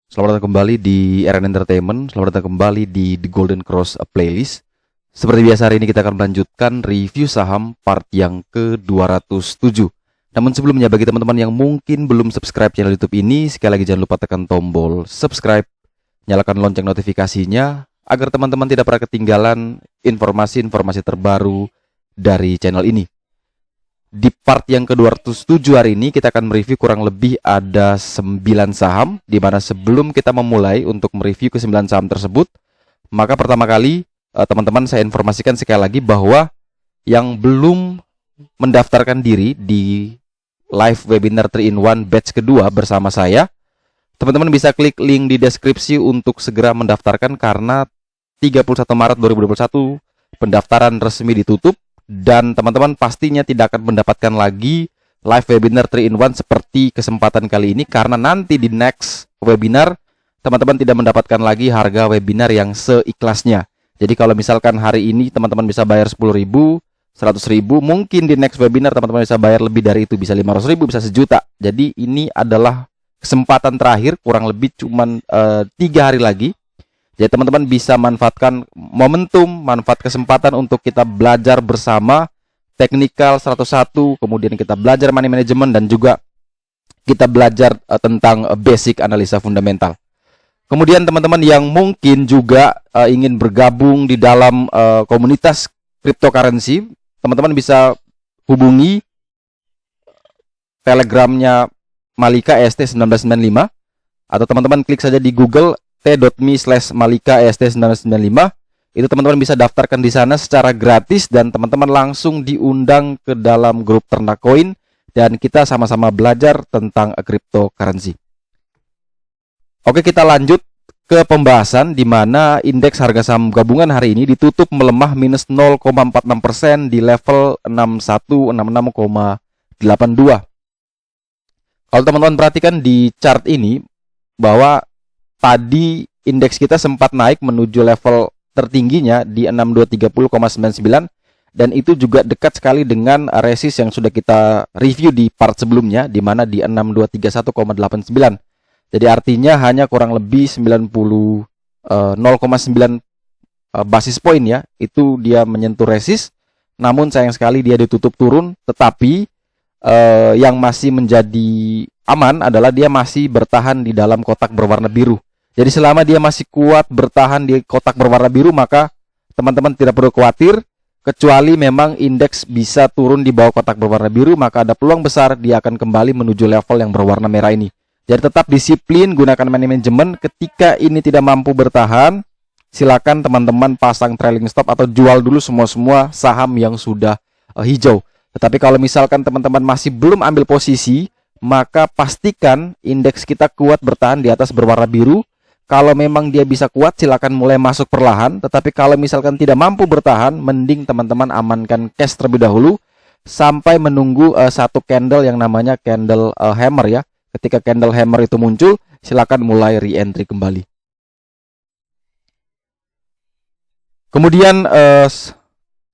Selamat datang kembali di RN Entertainment. Selamat datang kembali di The Golden Cross Playlist. Seperti biasa, hari ini kita akan melanjutkan review saham part yang ke-207. Namun sebelumnya, bagi teman-teman yang mungkin belum subscribe channel YouTube ini, sekali lagi jangan lupa tekan tombol subscribe, nyalakan lonceng notifikasinya agar teman-teman tidak pernah ketinggalan informasi-informasi terbaru dari channel ini. Di part yang ke-207 hari ini kita akan mereview kurang lebih ada 9 saham, di mana sebelum kita memulai untuk mereview ke 9 saham tersebut, maka pertama kali teman-teman saya informasikan sekali lagi bahwa yang belum mendaftarkan diri di live webinar 3-in-1 batch kedua bersama saya, teman-teman bisa klik link di deskripsi untuk segera mendaftarkan karena 31 Maret 2021 pendaftaran resmi ditutup. Dan teman-teman pastinya tidak akan mendapatkan lagi live webinar 3-in-1 seperti kesempatan kali ini, karena nanti di next webinar teman-teman tidak mendapatkan lagi harga webinar yang seikhlasnya. Jadi kalau misalkan hari ini teman-teman bisa bayar 10.000, 100.000, mungkin di next webinar teman-teman bisa bayar lebih dari itu, bisa 500.000, bisa sejuta. Jadi ini adalah kesempatan terakhir, kurang lebih cuman 3 hari lagi. Jadi teman-teman bisa manfaatkan momentum, manfaat kesempatan untuk kita belajar bersama teknikal 101, kemudian kita belajar money management, dan juga kita belajar tentang basic analisa fundamental. Kemudian teman-teman yang mungkin juga ingin bergabung di dalam komunitas cryptocurrency, teman-teman bisa hubungi telegramnya Malika EST 1995, atau teman-teman klik saja di Google t.me/Malika EST1995. Itu teman-teman bisa daftarkan di sana secara gratis, dan teman-teman langsung diundang ke dalam grup Ternak Koin, dan kita sama-sama belajar tentang cryptocurrency. Oke, kita lanjut ke pembahasan di mana indeks harga saham gabungan hari ini ditutup melemah minus 0,46% di level 6166,82. Kalau teman-teman perhatikan di chart ini bahwa tadi indeks kita sempat naik menuju level tertingginya di 6230,99, dan itu juga dekat sekali dengan resist yang sudah kita review di part sebelumnya, di mana di 6231,89. Jadi artinya hanya kurang lebih 0,9 basis point ya, itu dia menyentuh resist. Namun sayang sekali dia ditutup turun, tetapi yang masih menjadi aman adalah dia masih bertahan di dalam kotak berwarna biru. Jadi selama dia masih kuat bertahan di kotak berwarna biru, maka teman-teman tidak perlu khawatir. Kecuali memang indeks bisa turun di bawah kotak berwarna biru, maka ada peluang besar dia akan kembali menuju level yang berwarna merah ini. Jadi tetap disiplin, gunakan money management. Ketika ini tidak mampu bertahan, silakan teman-teman pasang trailing stop atau jual dulu semua saham yang sudah hijau. Tetapi kalau misalkan teman-teman masih belum ambil posisi, maka pastikan indeks kita kuat bertahan di atas berwarna biru. Kalau memang dia bisa kuat, silakan mulai masuk perlahan. Tetapi kalau misalkan tidak mampu bertahan, mending teman-teman amankan cash terlebih dahulu sampai menunggu satu candle yang namanya candle hammer ya. Ketika candle hammer itu muncul, silakan mulai re-entry kembali. Kemudian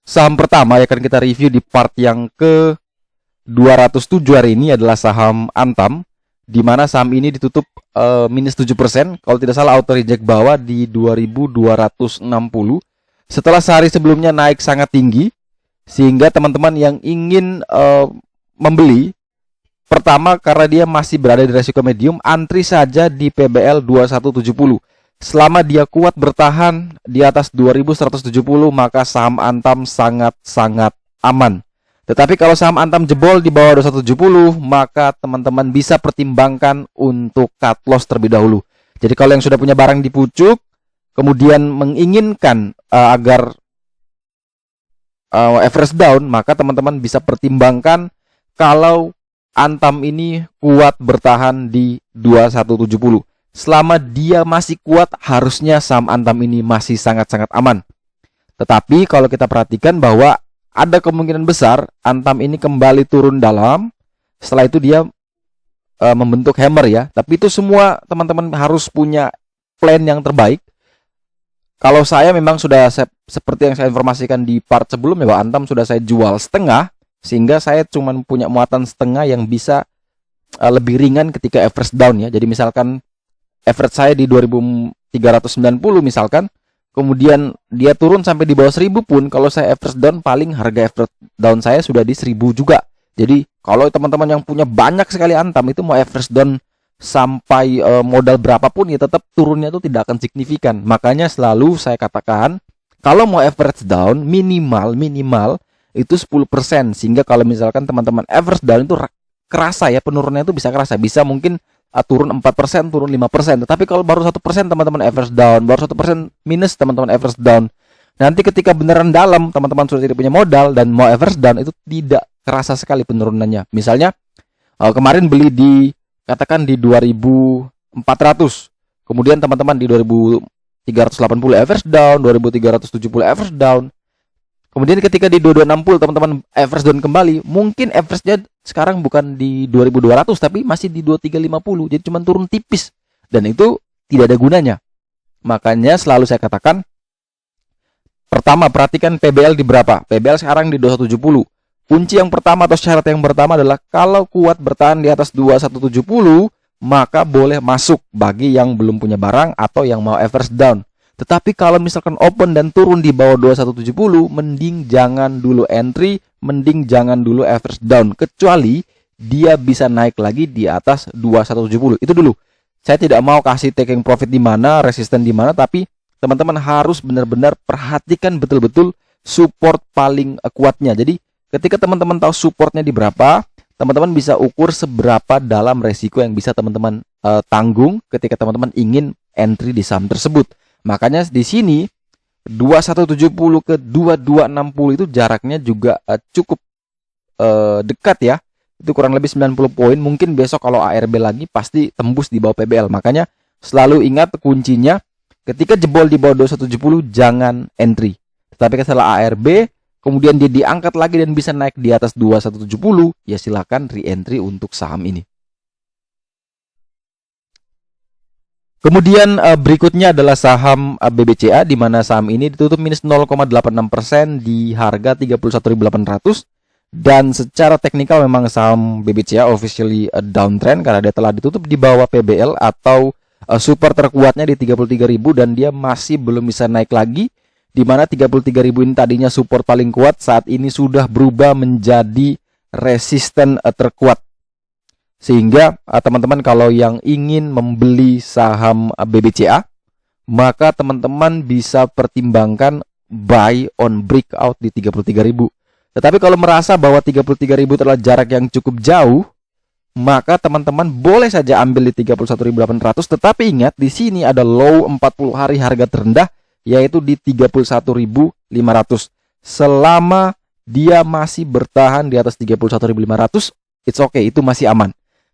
saham pertama yang akan kita review di part yang ke-207 hari ini adalah saham Antam, di mana saham ini ditutup minus 7%, kalau tidak salah auto reject bawah di 2260. Setelah sehari sebelumnya naik sangat tinggi, sehingga teman-teman yang ingin membeli, pertama karena dia masih berada di resiko medium, antri saja di PBL 2170. Selama dia kuat bertahan di atas 2170, maka saham Antam sangat-sangat aman. Tetapi kalau saham Antam jebol di bawah 2170, maka teman-teman bisa pertimbangkan untuk cut loss terlebih dahulu. Jadi kalau yang sudah punya barang di pucuk, kemudian menginginkan agar average down, maka teman-teman bisa pertimbangkan kalau Antam ini kuat bertahan di 2170. Selama dia masih kuat, harusnya saham Antam ini masih sangat-sangat aman. Tetapi kalau kita perhatikan bahwa ada kemungkinan besar Antam ini kembali turun dalam. Setelah itu dia membentuk hammer ya. Tapi itu semua teman-teman harus punya plan yang terbaik. Kalau saya memang sudah seperti yang saya informasikan di part sebelumnya, bahwa Antam sudah saya jual setengah, sehingga saya cuma punya muatan setengah yang bisa lebih ringan ketika average down ya. Jadi misalkan average saya di 2390 misalkan, kemudian dia turun sampai di bawah 1000 pun, kalau saya average down, paling harga average down saya sudah di 1000 juga. Jadi kalau teman-teman yang punya banyak sekali Antam, itu mau average down sampai modal berapapun, ya tetap turunnya itu tidak akan signifikan. Makanya selalu saya katakan, kalau mau average down minimal itu 10%, sehingga kalau misalkan teman-teman average down itu kerasa ya, penurunannya itu bisa kerasa, bisa mungkin turun 4%, turun 5%. Tetapi kalau baru 1% teman-teman average down, baru 1% minus teman-teman average down, nanti ketika beneran dalam, teman-teman sudah tidak punya modal dan mau average down, itu tidak kerasa sekali penurunannya. Misalnya kemarin beli di, katakan di 2400, kemudian teman-teman di 2380 average down, 2370 average down. Kemudian ketika di 2260 teman-teman average down kembali, mungkin average-nya sekarang bukan di 2200 tapi masih di 2350. Jadi cuma turun tipis, dan itu tidak ada gunanya. Makanya selalu saya katakan, pertama, perhatikan PBL di berapa. PBL sekarang di 2170. Kunci yang pertama atau syarat yang pertama adalah kalau kuat bertahan di atas 2170, maka boleh masuk bagi yang belum punya barang atau yang mau average down. Tetapi kalau misalkan open dan turun di bawah 2170, mending jangan dulu entry, mending jangan dulu average down, kecuali dia bisa naik lagi di atas 2170. Itu dulu. Saya tidak mau kasih taking profit di mana, resisten di mana, tapi teman-teman harus benar-benar perhatikan betul-betul support paling kuatnya. Jadi ketika teman-teman tahu supportnya di berapa, teman-teman bisa ukur seberapa dalam resiko yang bisa teman-teman tanggung ketika teman-teman ingin entry di saham tersebut. Makanya di sini 2170 ke 2260 itu jaraknya juga cukup dekat ya. Itu kurang lebih 90 poin. Mungkin besok kalau ARB lagi pasti tembus di bawah PBL. Makanya selalu ingat kuncinya, ketika jebol di bawah 2170 jangan entry. Tetapi setelah ARB kemudian dia diangkat lagi dan bisa naik di atas 2170, ya silakan re-entry untuk saham ini. Kemudian berikutnya adalah saham BBCA, di mana saham ini ditutup minus 0,86% di harga 31.800, dan secara teknikal memang saham BBCA officially downtrend karena dia telah ditutup di bawah PBL atau support terkuatnya di 33.000, dan dia masih belum bisa naik lagi, di mana 33.000 ini tadinya support paling kuat, saat ini sudah berubah menjadi resisten terkuat. Sehingga teman-teman kalau yang ingin membeli saham BBCA, maka teman-teman bisa pertimbangkan buy on breakout di 33.000. Tetapi kalau merasa bahwa 33.000 adalah jarak yang cukup jauh, maka teman-teman boleh saja ambil di 31.800. Tetapi ingat, di sini ada low 40 hari harga terendah, yaitu di 31.500. Selama dia masih bertahan di atas 31.500, it's okay, itu masih aman.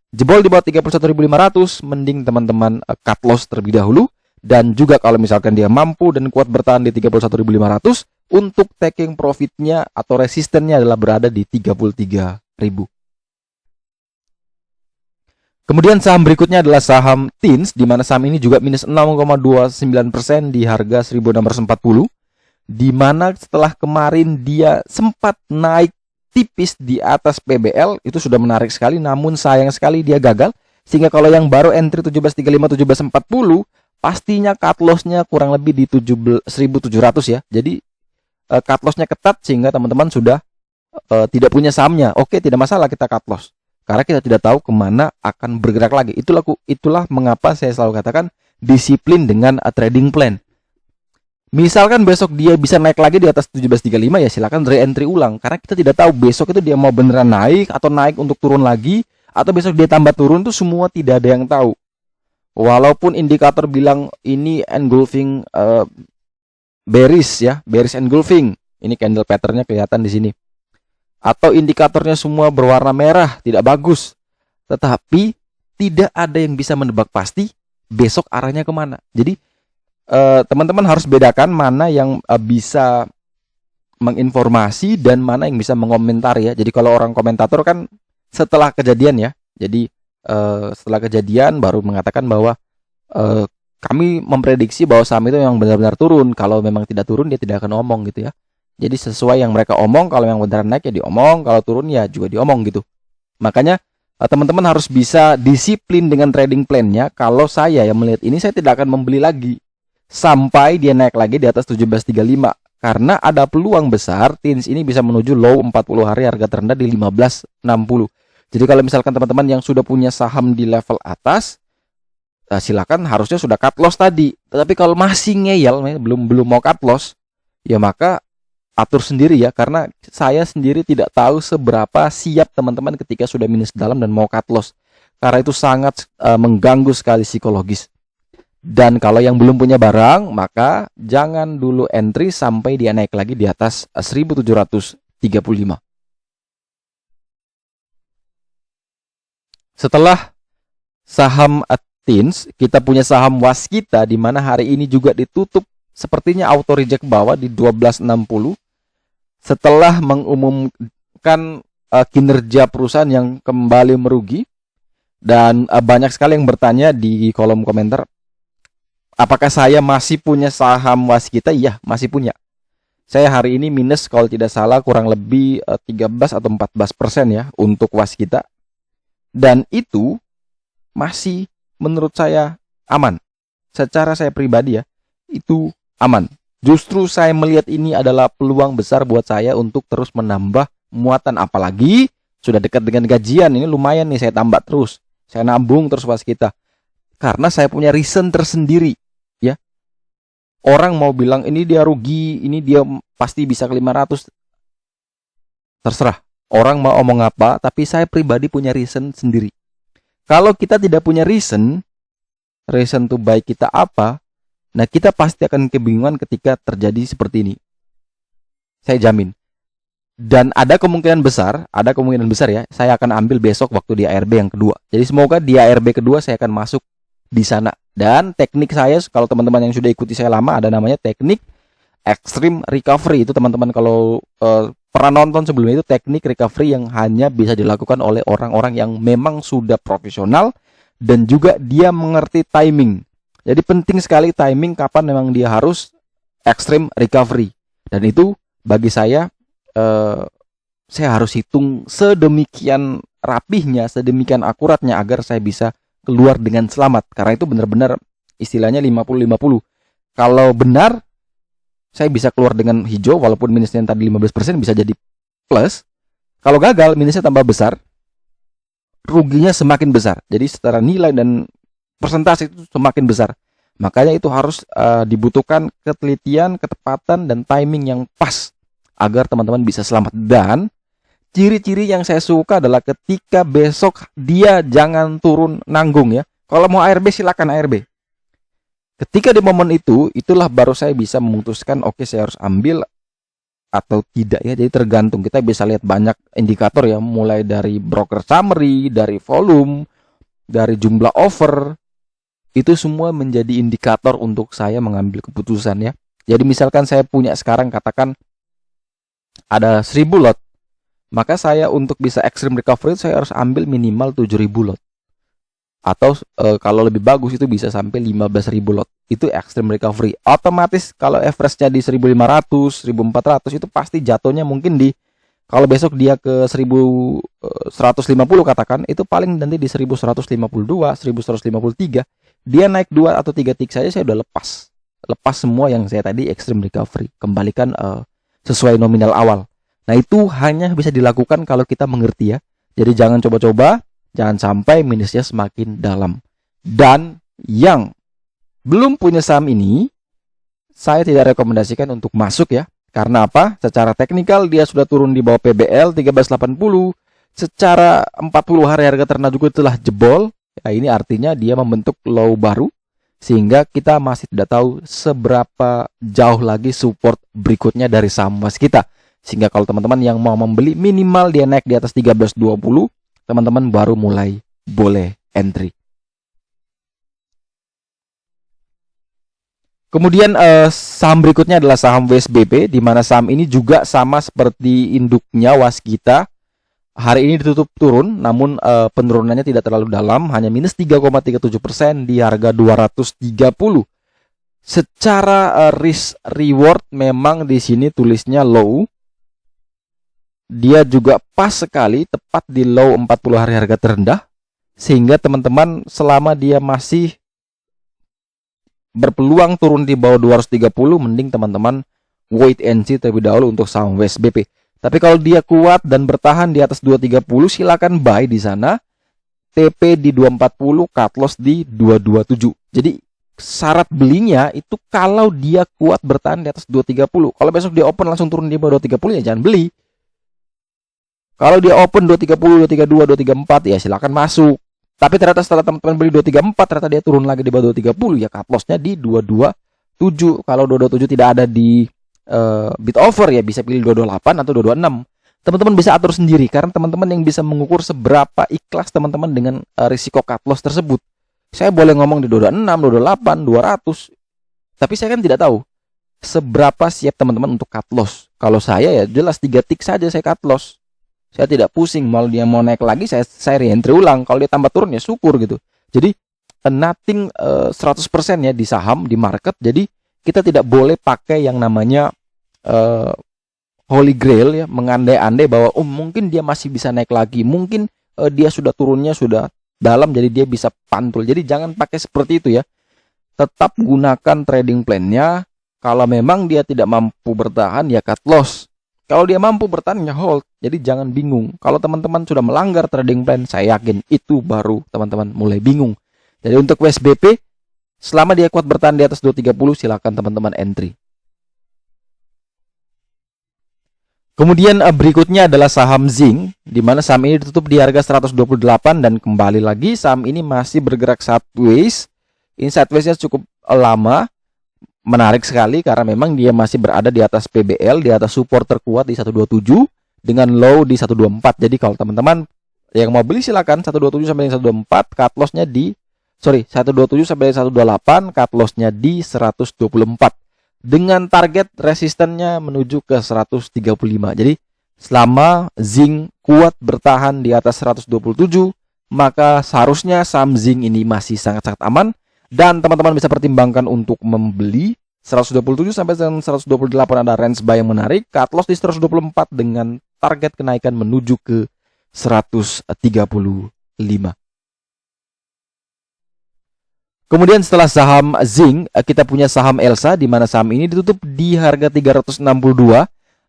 Jebol di bawah 31.500, mending teman-teman cut loss terlebih dahulu. Dan juga kalau misalkan dia mampu dan kuat bertahan di 31.500, untuk taking profitnya atau resistennya adalah berada di 33.000. Kemudian saham berikutnya adalah saham TINS, di mana saham ini juga minus 0,29% di harga 1.640, di mana setelah kemarin dia sempat naik tipis di atas PBL, itu sudah menarik sekali, namun sayang sekali dia gagal. Sehingga kalau yang baru entry 1735, 1740, pastinya cut loss-nya kurang lebih di 1.700 ya. Jadi cut loss-nya ketat sehingga teman-teman sudah tidak punya sahamnya. Oke, tidak masalah kita cut loss, karena kita tidak tahu kemana akan bergerak lagi. Itulah mengapa saya selalu katakan disiplin dengan trading plan. Misalkan besok dia bisa naik lagi di atas 1735, ya silakan re-entry ulang, karena kita tidak tahu besok itu dia mau beneran naik atau naik untuk turun lagi, atau besok dia tambah turun, itu semua tidak ada yang tahu. Walaupun indikator bilang ini engulfing bearish ya, bearish engulfing. Ini candle patternnya kelihatan di sini. Atau indikatornya semua berwarna merah, tidak bagus. Tetapi tidak ada yang bisa menebak pasti besok arahnya kemana. Jadi teman-teman harus bedakan mana yang bisa menginformasi dan mana yang bisa mengomentari ya. Jadi kalau orang komentator kan setelah kejadian ya. Jadi setelah kejadian baru mengatakan bahwa kami memprediksi bahwa saham itu yang benar-benar turun. Kalau memang tidak turun dia tidak akan omong gitu ya. Jadi sesuai yang mereka omong, kalau yang beneran naik ya diomong, kalau turun ya juga diomong gitu. Makanya teman-teman harus bisa disiplin dengan trading plan-nya. Kalau saya yang melihat ini, saya tidak akan membeli lagi sampai dia naik lagi di atas 17.35. Karena ada peluang besar TINS ini bisa menuju low 40 hari harga terendah di 15.60. Jadi kalau misalkan teman-teman yang sudah punya saham di level atas, silakan, harusnya sudah cut loss tadi. Tetapi kalau masih ngeyel, belum mau cut loss, ya maka atur sendiri ya. Karena saya sendiri tidak tahu seberapa siap teman-teman ketika sudah minus dalam dan mau cut loss. Karena itu sangat mengganggu sekali psikologis. Dan kalau yang belum punya barang, maka jangan dulu entry sampai dia naik lagi di atas 1735. Setelah saham TINS, kita punya saham Waskita di mana hari ini juga ditutup sepertinya auto reject bawah di 12.60 setelah mengumumkan kinerja perusahaan yang kembali merugi. Dan banyak sekali yang bertanya di kolom komentar, apakah saya masih punya saham Waskita? Iya, masih punya. Saya hari ini minus kalau tidak salah kurang lebih 13 atau 14% ya untuk Waskita. Dan itu masih menurut saya aman. Secara saya pribadi ya, itu aman. Justru saya melihat ini adalah peluang besar buat saya untuk terus menambah muatan. Apalagi sudah dekat dengan gajian, ini lumayan nih, saya tambah terus. Saya nabung terus Waskita. Karena saya punya reason tersendiri ya. Orang mau bilang ini dia rugi, ini dia pasti bisa ke 500. Terserah. Orang mau omong apa, tapi saya pribadi punya reason sendiri. Kalau kita tidak punya reason to buy kita apa, nah kita pasti akan kebingungan ketika terjadi seperti ini. Saya jamin. Dan ada kemungkinan besar ya, saya akan ambil besok waktu di ARB yang kedua. Jadi semoga di ARB kedua saya akan masuk di sana. Dan teknik saya, kalau teman-teman yang sudah ikuti saya lama, ada namanya teknik extreme recovery. Itu teman-teman kalau pernah nonton sebelumnya, itu teknik recovery yang hanya bisa dilakukan oleh orang-orang yang memang sudah profesional dan juga dia mengerti timing. Jadi penting sekali timing kapan memang dia harus extreme recovery. Dan itu bagi saya harus hitung sedemikian rapihnya, sedemikian akuratnya agar saya bisa keluar dengan selamat. Karena itu benar-benar istilahnya 50-50. Kalau benar, saya bisa keluar dengan hijau walaupun minusnya tadi 15% bisa jadi plus. Kalau gagal, minusnya tambah besar, ruginya semakin besar. Jadi secara nilai dan persentase itu semakin besar. Makanya itu harus dibutuhkan ketelitian, ketepatan, dan timing yang pas agar teman-teman bisa selamat. Dan ciri-ciri yang saya suka adalah ketika besok dia jangan turun nanggung ya. Kalau mau ARB silakan ARB. Ketika di momen itu, itulah baru saya bisa memutuskan oke, saya harus ambil atau tidak ya. Jadi tergantung, kita bisa lihat banyak indikator ya, mulai dari broker summary, dari volume, dari jumlah offer. Itu semua menjadi indikator untuk saya mengambil keputusan ya. Jadi misalkan saya punya sekarang katakan ada 1000 lot, maka saya untuk bisa extreme recovery saya harus ambil minimal 7.000 lot. Atau kalau lebih bagus itu bisa sampai 15.000 lot. Itu extreme recovery. Otomatis kalau average-nya di 1.500, 1.400 itu pasti jatuhnya mungkin di, kalau besok dia ke 1.150 katakan, itu paling nanti di 1.152, 1.153. Dia naik 2 atau 3 tick saja saya udah lepas. Lepas semua yang saya tadi extreme recovery. Kembalikan sesuai nominal awal. Nah itu hanya bisa dilakukan kalau kita mengerti ya. Jadi jangan coba-coba, jangan sampai minusnya semakin dalam. Dan yang belum punya saham ini, saya tidak rekomendasikan untuk masuk ya. Karena apa? Secara teknikal dia sudah turun di bawah PBL 1380. Secara 40 hari harga terendah juga telah jebol. Ya, ini artinya dia membentuk low baru. Sehingga kita masih tidak tahu seberapa jauh lagi support berikutnya dari saham Waskita. Sehingga kalau teman-teman yang mau membeli, minimal dia naik di atas 1320, teman-teman baru mulai boleh entry. Kemudian saham berikutnya adalah saham WSBP, di mana saham ini juga sama seperti induknya Waskita. Hari ini ditutup turun, namun penurunannya tidak terlalu dalam, hanya minus 3,37% di harga 230. Secara risk reward memang di sini tulisnya low. dia juga pas sekali tepat di low 40 hari harga terendah, sehingga teman-teman selama dia masih berpeluang turun di bawah 230, mending teman-teman wait and see terlebih dahulu untuk saham WSBP. Tapi kalau dia kuat dan bertahan di atas 230, silakan buy di sana. TP di 240, cut loss di 227. Jadi syarat belinya itu kalau dia kuat bertahan di atas 230. Kalau besok dia open langsung turun di bawah 230, ya jangan beli. Kalau dia open 230, 232, 234, ya silakan masuk. Tapi ternyata setelah teman-teman beli 234, ternyata dia turun lagi di bawah 230, ya cut loss-nya di 227. Kalau 227 tidak ada di bid offer, ya bisa pilih 228 atau 226. Teman-teman bisa atur sendiri, karena teman-teman yang bisa mengukur seberapa ikhlas teman-teman dengan risiko cut loss tersebut. Saya boleh ngomong di 226, 228, 200, tapi saya kan tidak tahu seberapa siap teman-teman untuk cut loss. Kalau saya ya jelas 3 tick saja saya cut loss. Saya tidak pusing, mau dia mau naik lagi saya re-entry ulang. Kalau dia tambah turun ya syukur gitu. Jadi nothing 100% ya di saham, di market. Jadi kita tidak boleh pakai yang namanya Holy Grail ya, mengandai-andai bahwa mungkin dia masih bisa naik lagi, mungkin dia sudah turunnya sudah dalam jadi dia bisa pantul. Jadi jangan pakai seperti itu ya. Tetap gunakan trading plan-nya. Kalau memang dia tidak mampu bertahan ya cut loss. Kalau dia mampu bertahan ya hold. Jadi jangan bingung. Kalau teman-teman sudah melanggar trading plan, saya yakin itu baru teman-teman mulai bingung. Jadi untuk WSBP, selama dia kuat bertahan di atas 230, silakan teman-teman entry. Kemudian berikutnya adalah saham Zinc, di mana saham ini ditutup di harga 128 dan kembali lagi saham ini masih bergerak sideways. Ini sideways-nya cukup lama, menarik sekali karena memang dia masih berada di atas PBL, di atas support terkuat di 127 dengan low di 124. Jadi kalau teman-teman yang mau beli silakan 127 sampai 124, cut loss-nya di 127 sampai 128, cut loss-nya di 124. Dengan target resistennya menuju ke 135. Jadi selama Zinc kuat bertahan di atas 127, maka seharusnya saham Zinc ini masih sangat-sangat aman. Dan teman-teman bisa pertimbangkan untuk membeli 127 sampai 128 ada range buy yang menarik. Cut loss di 124 dengan target kenaikan menuju ke 135. Kemudian setelah saham Zinc, kita punya saham Elsa, di mana saham ini ditutup di harga 362,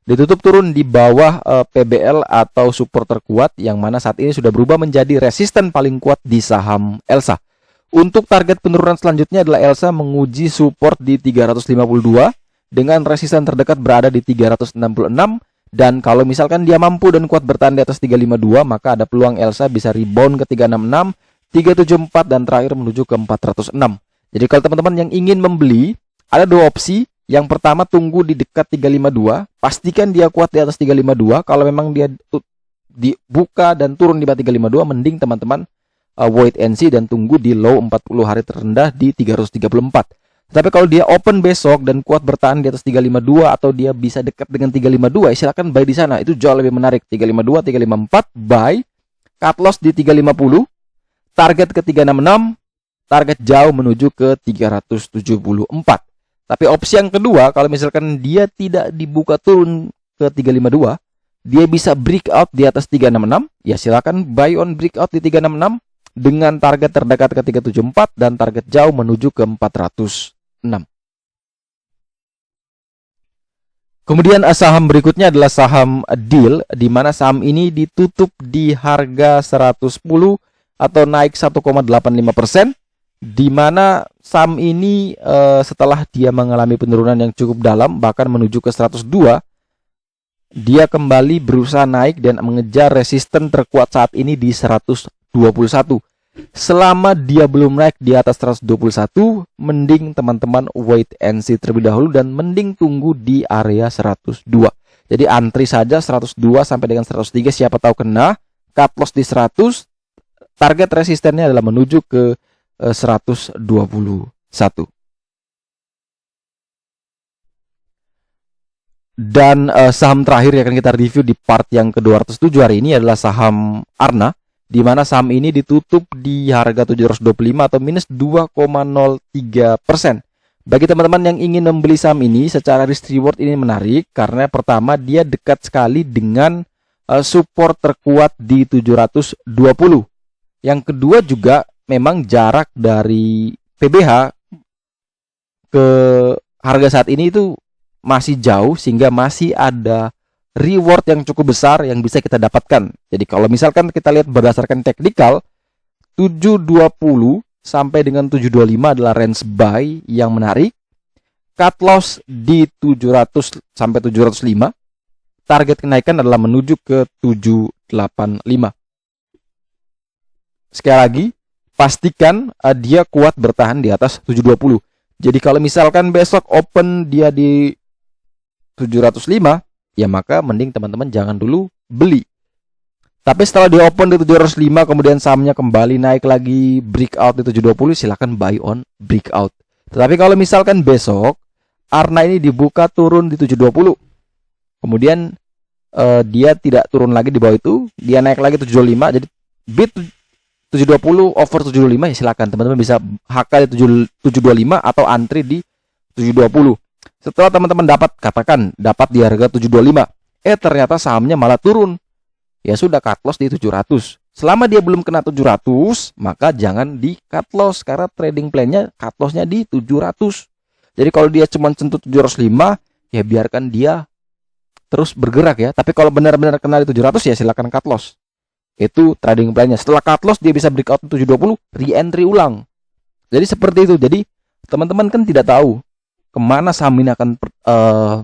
ditutup turun di bawah PBL atau support terkuat, yang mana saat ini sudah berubah menjadi resisten paling kuat di saham Elsa. Untuk target penurunan selanjutnya adalah Elsa menguji support di 352, dengan resisten terdekat berada di 366, dan kalau misalkan dia mampu dan kuat bertahan di atas 352, maka ada peluang Elsa bisa rebound ke 366, 374 dan terakhir menuju ke 406. Jadi kalau teman-teman yang ingin membeli, ada dua opsi. Yang pertama tunggu di dekat 352, pastikan dia kuat di atas 352. Kalau memang dia dibuka dan turun di bawah 352, mending teman-teman wait and see dan tunggu di low 40 hari terendah di 334. Tapi kalau dia open besok dan kuat bertahan di atas 352 atau dia bisa dekat dengan 352, silakan buy di sana. Itu jauh lebih menarik. 352, 354 buy, cut loss di 350. Target ke 366, target jauh menuju ke 374. Tapi opsi yang kedua, kalau misalkan dia tidak dibuka turun ke 352, dia bisa breakout di atas 366, ya silakan buy on breakout di 366 dengan target terdekat ke 374 dan target jauh menuju ke 406. Kemudian saham berikutnya adalah saham Deal, di mana saham ini ditutup di harga 110 atau naik 1,85%, di mana saham ini setelah dia mengalami penurunan yang cukup dalam bahkan menuju ke 102, dia kembali berusaha naik dan mengejar resisten terkuat saat ini di 121. Selama dia belum naik di atas 121, mending teman-teman wait and see terlebih dahulu dan mending tunggu di area 102. Jadi antri saja 102 sampai dengan 103, siapa tahu kena. Cut loss di 100. Target resistennya adalah menuju ke 121. Dan saham terakhir yang akan kita review di part yang ke-207 hari ini adalah saham Arna, di mana saham ini ditutup di harga 725 atau minus 2,03%. Bagi teman-teman yang ingin membeli saham ini, secara risk reward ini menarik karena pertama dia dekat sekali dengan support terkuat di 720. Yang kedua juga memang jarak dari PBH ke harga saat ini itu masih jauh, sehingga masih ada reward yang cukup besar yang bisa kita dapatkan. Jadi kalau misalkan kita lihat berdasarkan teknikal, 720 sampai dengan 725 adalah range buy yang menarik. Cut loss di 700 sampai 705. Target kenaikan adalah menuju ke 785. Sekali lagi, pastikan dia kuat bertahan di atas 720. Jadi kalau misalkan besok open dia di 705, ya maka mending teman-teman jangan dulu beli. Tapi setelah di open di 705, kemudian sahamnya kembali naik lagi, breakout di 720, silakan buy on breakout. Tetapi kalau misalkan besok Arna ini dibuka turun di 720, kemudian dia tidak turun lagi di bawah itu, dia naik lagi 725, jadi bid 720 over 725, ya silakan teman-teman bisa HK di 725 atau antri di 720. Setelah teman-teman dapat di harga 725, ternyata sahamnya malah turun, ya sudah, cut loss di 700. Selama dia belum kena 700, maka jangan di cut loss, karena trading plan-nya cut loss-nya di 700. Jadi kalau dia cuma sentuh 705, ya biarkan dia terus bergerak ya. Tapi kalau benar-benar kena di 700, ya silakan cut loss. Itu trading plan-nya. Setelah cut loss dia bisa breakout 720, re-entry ulang. Jadi seperti itu. Jadi teman-teman kan tidak tahu kemana saham ini akan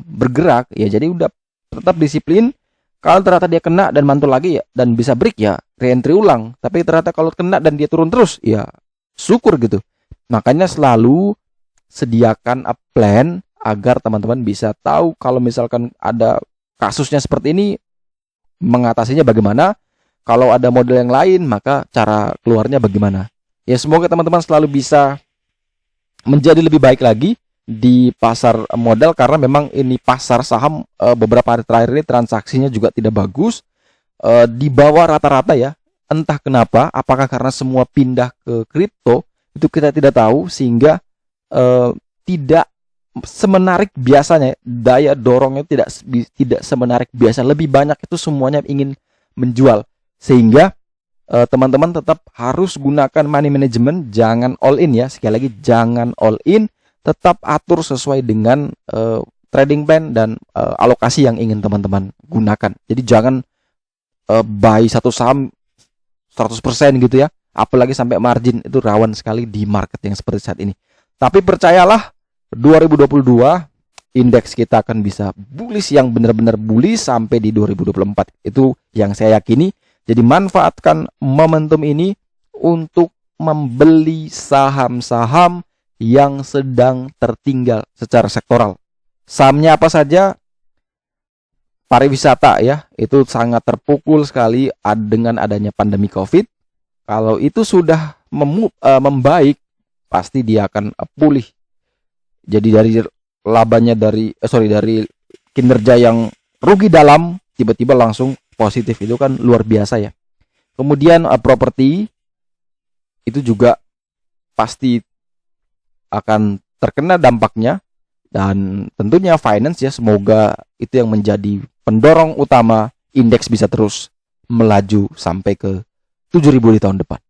bergerak ya. Jadi udah tetap disiplin. Kalau ternyata dia kena dan mantul lagi ya, dan bisa break, ya re-entry ulang. Tapi ternyata kalau kena dan dia turun terus, ya syukur gitu. Makanya selalu sediakan a plan agar teman-teman bisa tahu kalau misalkan ada kasusnya seperti ini, mengatasinya bagaimana. Kalau ada model yang lain, maka cara keluarnya bagaimana. Ya semoga teman-teman selalu bisa menjadi lebih baik lagi di pasar modal, karena memang ini pasar saham beberapa hari terakhir ini transaksinya juga tidak bagus, di bawah rata-rata ya. Entah kenapa, apakah karena semua pindah ke kripto, itu kita tidak tahu, sehingga tidak semenarik biasanya, daya dorongnya tidak semenarik biasa. Lebih banyak itu semuanya ingin menjual. Sehingga teman-teman tetap harus gunakan money management, jangan all in ya. Sekali lagi, jangan all in, tetap atur sesuai dengan trading plan dan alokasi yang ingin teman-teman gunakan. Jadi jangan buy satu saham 100% gitu ya, apalagi sampai margin, itu rawan sekali di market yang seperti saat ini. Tapi percayalah, 2022 indeks kita akan bisa bullish, yang benar-benar bullish sampai di 2024. Itu yang saya yakini. Jadi manfaatkan momentum ini untuk membeli saham-saham yang sedang tertinggal secara sektoral. Sahamnya apa saja? Pariwisata ya, itu sangat terpukul sekali dengan adanya pandemi COVID. Kalau itu sudah membaik, pasti dia akan pulih. Jadi dari labanya dari kinerja yang rugi dalam, tiba-tiba langsung positif, itu kan luar biasa ya. Kemudian properti itu juga pasti akan terkena dampaknya, dan tentunya finance ya, semoga itu yang menjadi pendorong utama indeks bisa terus melaju sampai ke 7.000 di tahun depan.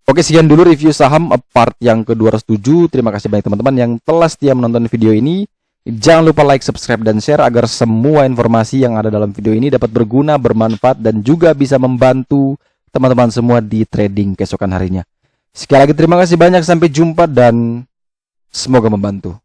Oke, sekian dulu review saham part yang ke-207. Terima kasih banyak teman-teman yang telah setia menonton video ini. Jangan lupa like, subscribe, dan share agar semua informasi yang ada dalam video ini dapat berguna, bermanfaat, dan juga bisa membantu teman-teman semua di trading keesokan harinya. Sekali lagi terima kasih banyak, sampai jumpa dan semoga membantu.